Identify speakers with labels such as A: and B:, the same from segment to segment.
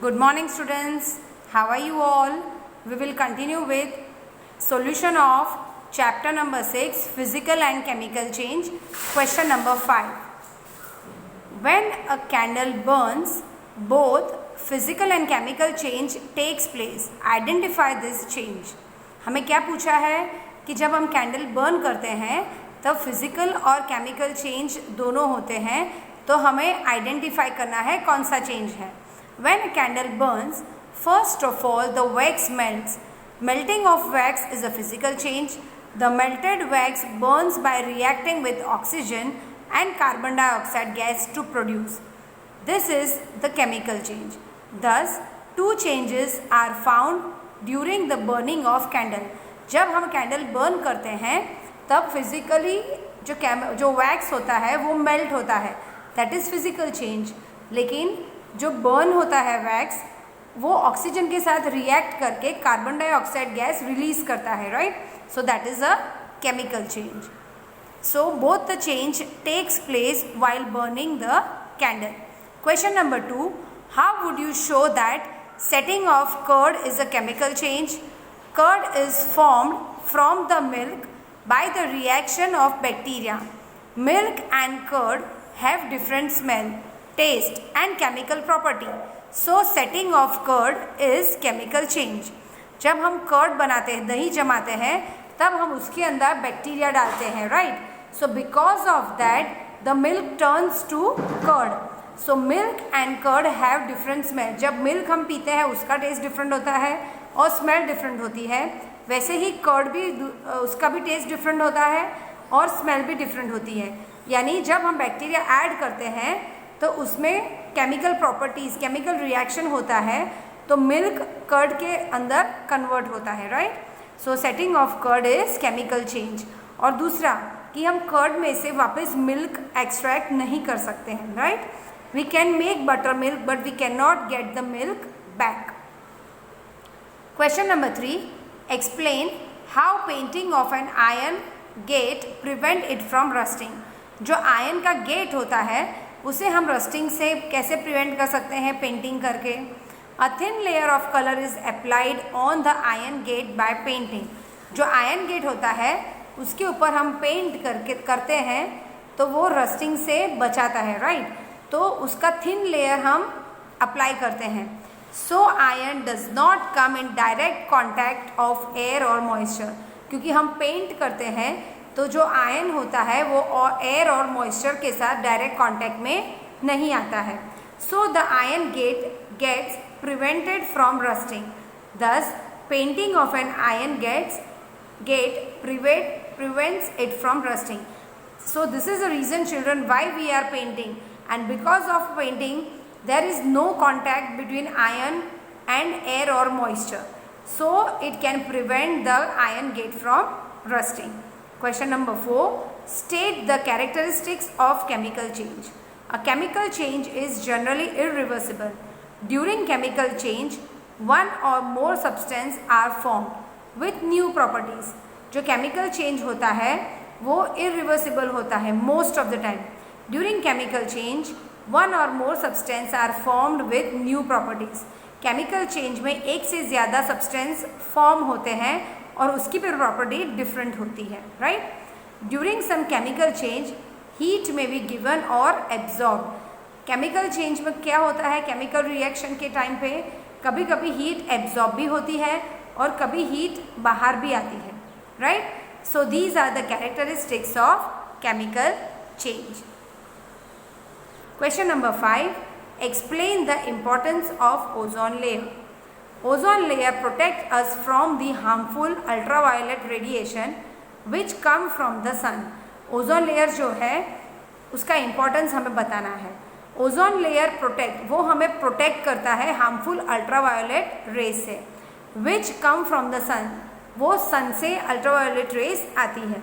A: Good morning students, how are you all? We will continue with solution of chapter number 6 physical and chemical change. Question number 5. When a candle burns, both physical and chemical change takes place. Identify this change. हमें क्या पूछा है कि जब हम candle burn करते हैं तब फिजिकल और केमिकल चेंज दोनों होते हैं, तो हमें आइडेंटिफाई करना है कौन सा चेंज है. When a candle burns, first of all the wax melts. Melting of wax is a physical change. The melted wax burns by reacting with oxygen and carbon dioxide gas to produce. This is the chemical change. Thus, two changes are found during the burning of candle. जब हम candle burn करते हैं तब physically जो wax होता है वो melt होता है, दैट इज़ फिजिकल चेंज. लेकिन जो बर्न होता है वैक्स वो ऑक्सीजन के साथ रिएक्ट करके कार्बन डाइऑक्साइड गैस रिलीज करता है, right? So that is a chemical change. So both the change takes place while burning the candle. Question number 2. How would you show that setting of curd is a chemical change? Curd is formed from the milk by the reaction of bacteria. Milk and curd have different smell, taste and chemical property. So setting of curd is chemical change. जब हम curd बनाते हैं, दही जमाते हैं, तब हम उसके अंदर बैक्टीरिया डालते हैं, right? So because of that the milk turns to curd. So milk and curd have different smell. जब मिल्क हम पीते हैं उसका टेस्ट डिफरेंट होता है और स्मेल डिफरेंट होती है, वैसे ही कर्ड भी उसका भी टेस्ट डिफरेंट होता है और स्मेल भी डिफरेंट होती है. यानी जब हम बैक्टीरिया ऐड करते हैं तो उसमें केमिकल प्रॉपर्टीज़, केमिकल रिएक्शन होता है, तो मिल्क कर्ड के अंदर कन्वर्ट होता है, right? So setting of curd is chemical change. और दूसरा कि हम कर्ड में से वापस मिल्क एक्सट्रैक्ट नहीं कर सकते हैं, right? We can make butter milk but we can not get the milk back. Question number 3. Explain how painting of an iron gate prevent it from rusting. जो आयरन का gate होता है उसे हम रस्टिंग से कैसे प्रिवेंट कर सकते हैं? पेंटिंग करके. A thin layer of colour is applied on the iron gate by painting. जो आयरन गेट होता है उसके ऊपर हम पेंट करते हैं तो वो रस्टिंग से बचाता है, राइट? तो उसका थिन लेयर हम अप्लाई करते हैं. So iron does not come in direct contact of air और मॉइस्चर. क्योंकि हम पेंट करते हैं तो जो आयरन होता है वो एयर और मॉइस्चर के साथ डायरेक्ट कांटेक्ट में नहीं आता है. So the iron gets prevented from rusting. This painting of an iron gate prevents it from rusting. So this is the reason, children, why we are painting, and because of painting there is no contact between iron and air or moisture, so it can prevent the iron gate from rusting. Question number 4. State the characteristics of chemical change. A chemical change is generally irreversible. During chemical change, one or more substances are formed with new properties. जो chemical change होता है वो irreversible होता है most of the time. During chemical change one और more substance are formed with new properties. Chemical change में एक से ज़्यादा सब्सटेंस फॉर्म होते हैं और उसकी भी प्रॉपर्टी डिफरेंट होती है, right? During some chemical change heat में बी गिवन और एब्जॉर्ब. केमिकल चेंज में क्या होता है? केमिकल रिएक्शन के टाइम पे कभी कभी हीट एब्जॉर्ब भी होती है और कभी हीट बाहर भी आती है, right? So these are the characteristics of chemical change. Question number 5. Explain the importance of ozone layer. Ozone layer protects us from the harmful ultraviolet radiation which come from the sun. Ozone layer जो है उसका importance हमें बताना है. Ozone layer वो हमें protect करता है harmful ultraviolet rays से which come from the sun. वो सन से अल्ट्रावायोलेट रेज आती है.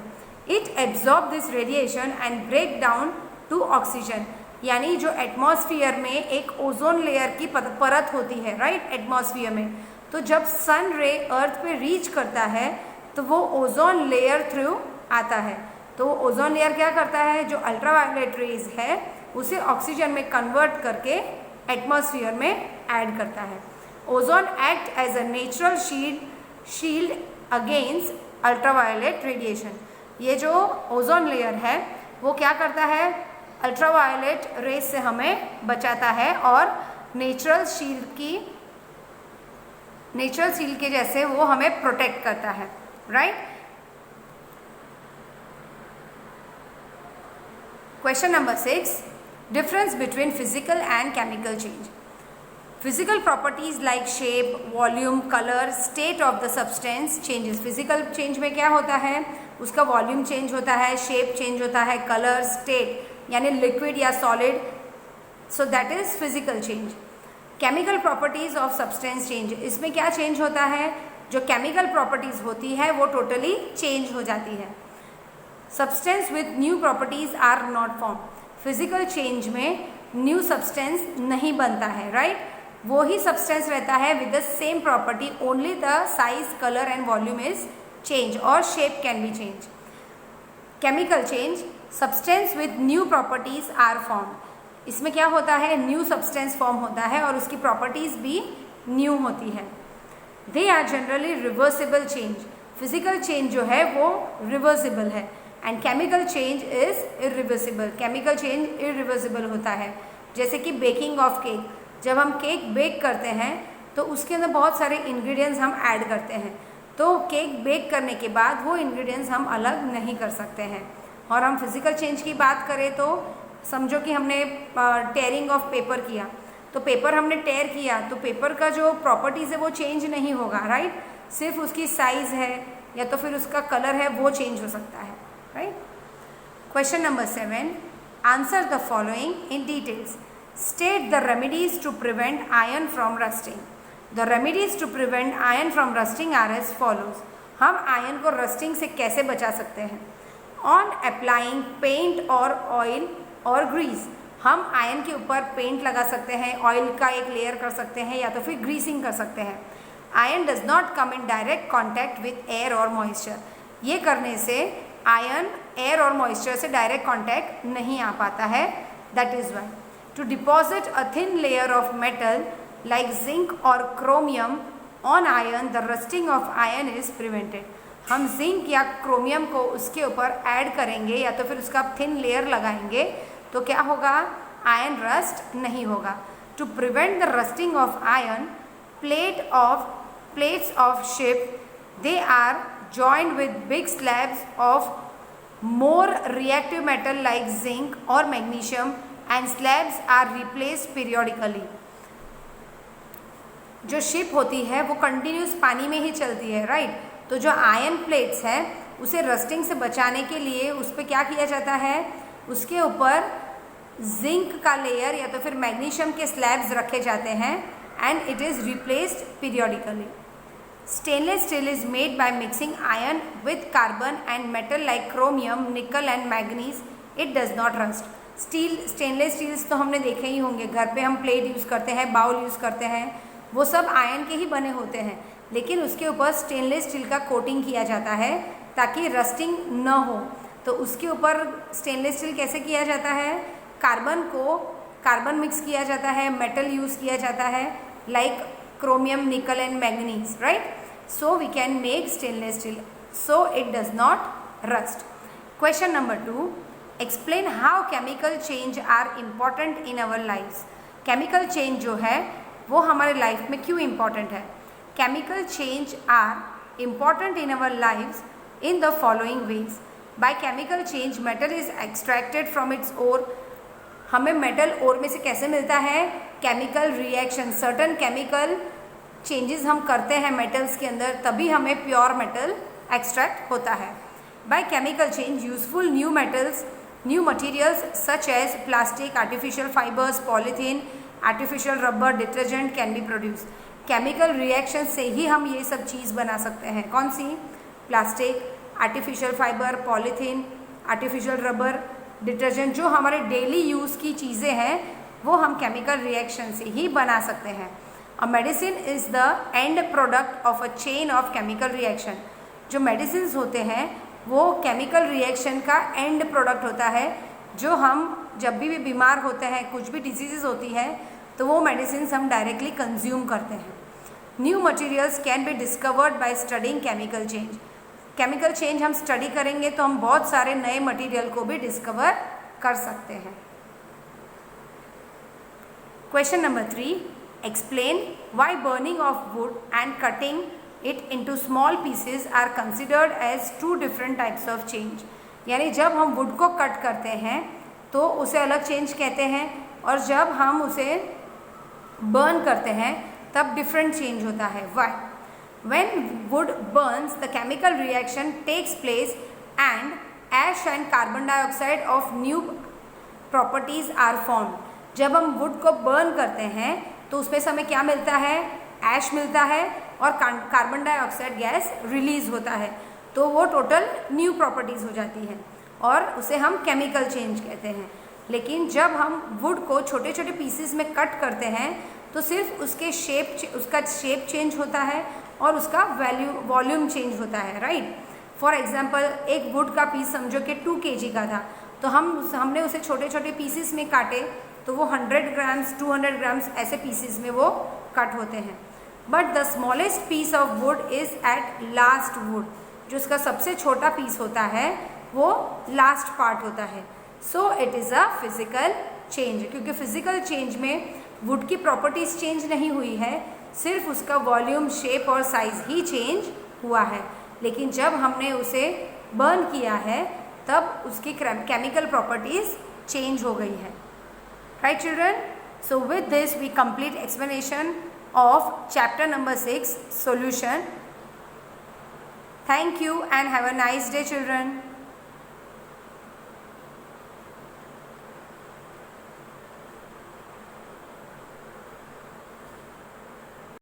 A: It absorb this radiation and break down to oxygen. यानी जो एटमॉस्फियर में एक ओजोन लेयर की परत होती है, राइट? एटमॉस्फियर में तो जब सन रे अर्थ पे रीच करता है तो वो ओजोन लेयर थ्रू आता है. तो वो ओजोन लेयर क्या करता है? जो अल्ट्रावायोलेट रेज है उसे ऑक्सीजन में कन्वर्ट करके एटमॉस्फेयर में ऐड करता है। Ozone act as a natural shield against ultraviolet radiation. ये जो ओजोन लेयर है वो क्या करता है, अल्ट्रावायलेट रेज से हमें बचाता है और नेचुरल शील्ड के जैसे वो हमें प्रोटेक्ट करता है, right. Question number 6, difference between physical and chemical change. Physical properties like shape, volume, colour, state of the substance changes. Physical change में क्या होता है, उसका वॉल्यूम चेंज होता है, शेप चेंज होता है, कलर, स्टेट यानी लिक्विड या solid, so that is physical change. Chemical properties of substance change, इसमें क्या चेंज होता है, जो केमिकल प्रॉपर्टीज होती है वो टोटली चेंज हो जाती है। Substance with new properties are not form. Physical change में न्यू सब्सटेंस नहीं बनता है, राइट। वो ही सब्सटेंस रहता है with the same property, only the size, colour and volume is change और shape can be change. Chemical change, substance with new properties are form. इसमें क्या होता है, न्यू सब्सटेंस फॉर्म होता है और उसकी प्रॉपर्टीज भी न्यू होती है। They are generally reversible change. Physical change जो है वो रिवर्सिबल है and chemical change is irreversible. Chemical change irreversible होता है। जैसे कि बेकिंग ऑफ केक, जब हम केक बेक करते हैं तो उसके अंदर बहुत सारे इंग्रेडिएंट्स हम ऐड करते हैं, तो केक बेक करने के बाद वो इंग्रेडिएंट्स हम अलग नहीं कर सकते हैं। और हम फिजिकल चेंज की बात करें तो समझो कि हमने टेयरिंग ऑफ पेपर किया, तो पेपर हमने टेयर किया तो पेपर का जो प्रॉपर्टीज़ है वो चेंज नहीं होगा, राइट। सिर्फ उसकी साइज़ है या तो फिर उसका कलर है वो चेंज हो सकता है, right. Question number 7, answer the following in details. State the remedies to prevent iron from rusting. The remedies to prevent iron from rusting are as follows. हम आयन को रस्टिंग से कैसे बचा सकते हैं? On applying paint or oil or grease. हम ion के ऊपर पेंट लगा सकते हैं, ऑयल का एक लेयर कर सकते हैं या तो फिर ग्रीसिंग कर सकते हैं। Ion does not come in direct contact with air और मॉइस्चर। ये करने से आयन एयर और मॉइस्चर से डायरेक्ट कॉन्टैक्ट नहीं आ पाता है। That is why to deposit a thin layer of metal like zinc or chromium on iron, the rusting of iron is prevented. हम जिंक या क्रोमियम को उसके ऊपर ऐड करेंगे या तो फिर उसका थिन लेयर लगाएंगे तो क्या होगा, आयन रस्ट नहीं होगा। To prevent the rusting of iron, plates of ship, they are joined with big slabs of more reactive metal like zinc or magnesium and slabs are replaced periodically. जो ship होती है वो continuous पानी में ही चलती है, राइट। तो जो आयन प्लेट्स है उसे रस्टिंग से बचाने के लिए उस पर क्या किया जाता है, उसके ऊपर जिंक का लेयर या तो फिर मैग्नीशियम के स्लैब्स रखे जाते हैं and it is replaced periodically. Stainless steel is made by mixing iron with carbon and metal like chromium, nickel and manganese. It does not rust. Stainless steels तो हमने देखे ही होंगे, घर पे हम प्लेट यूज़ करते हैं, बाउल यूज़ करते हैं, वो सब आयन के ही बने होते हैं, लेकिन उसके ऊपर स्टेनलेस स्टील का कोटिंग किया जाता है ताकि रस्टिंग न हो। तो उसके ऊपर स्टेनलेस स्टील कैसे किया जाता है, कार्बन मिक्स किया जाता है, मेटल यूज़ किया जाता है like chromium, nickel and manganese, right. So we can make stainless steel, so it does not rust. Question number 2, explain how chemical change are important in our lives. Chemical change जो है वो हमारे life में क्यों important है। Chemical change are important in our lives in the following ways. By chemical change metal is extracted from its ore. हमें metal ore में से कैसे मिलता है, chemical reaction, certain chemical changes हम करते हैं मेटल्स के अंदर, तभी हमें प्योर मेटल एक्सट्रैक्ट होता है। Bye chemical change useful new materials such as plastic, artificial fibers, polythene, artificial rubber, detergent can be produced. Chemical reaction से ही हम ये सब चीज़ बना सकते हैं। कौन सी, plastic, artificial fibre, polythene, artificial rubber, detergent, जो हमारे डेली यूज़ की चीज़ें हैं वो हम केमिकल रिएक्शन से ही बना सकते हैं। A medicine is the end product of a chain of chemical reaction. जो मेडिसिन होते हैं वो केमिकल रिएक्शन का एंड प्रोडक्ट होता है। जो हम जब भी बीमार होते हैं, कुछ भी डिजीज़ होती है, तो वो मेडिसिन हम डायरेक्टली कंज्यूम करते हैं। New materials can be discovered by studying chemical change. Chemical change हम स्टडी करेंगे तो हम बहुत सारे नए मटेरियल को भी डिस्कवर कर सकते हैं। Question number 3, explain why burning of wood and cutting it into small pieces are considered as two different types of change. यानी जब हम वुड को कट करते हैं तो उसे अलग चेंज कहते हैं, और जब हम उसे बर्न करते हैं तब डिफरेंट चेंज होता है। Why? When wood burns, the chemical reaction takes place and ash and carbon dioxide of new properties are formed. जब हम वुड को बर्न करते हैं तो उसमें से हमें क्या मिलता है? ऐश मिलता है और कार्बन डाइऑक्साइड गैस रिलीज होता है, तो वो टोटल न्यू प्रॉपर्टीज़ हो जाती है और उसे हम केमिकल चेंज कहते हैं। लेकिन जब हम वुड को छोटे छोटे पीसेस में कट करते हैं तो सिर्फ उसका शेप चेंज होता है और उसका वॉल्यूम चेंज होता है, राइट। फॉर एग्जांपल, एक वुड का पीस समझो कि 2 kg का था, तो हमने उसे छोटे छोटे पीसेस में काटे तो वो 100 ग्राम्स 200 ग्राम्स ऐसे पीसेस में वो कट होते हैं। But the smallest piece of wood is at last wood. जो उसका सबसे छोटा पीस होता है वो लास्ट पार्ट होता है। So it is a physical change, क्योंकि फिजिकल चेंज में वुड की प्रॉपर्टीज़ चेंज नहीं हुई है, सिर्फ उसका वॉल्यूम, शेप और साइज़ ही चेंज हुआ है। लेकिन जब हमने उसे बर्न किया है तब उसकी केमिकल प्रॉपर्टीज़ चेंज हो गई है, right children. So with this we complete explanation of chapter number 6 solution. Thank you and have a nice day children.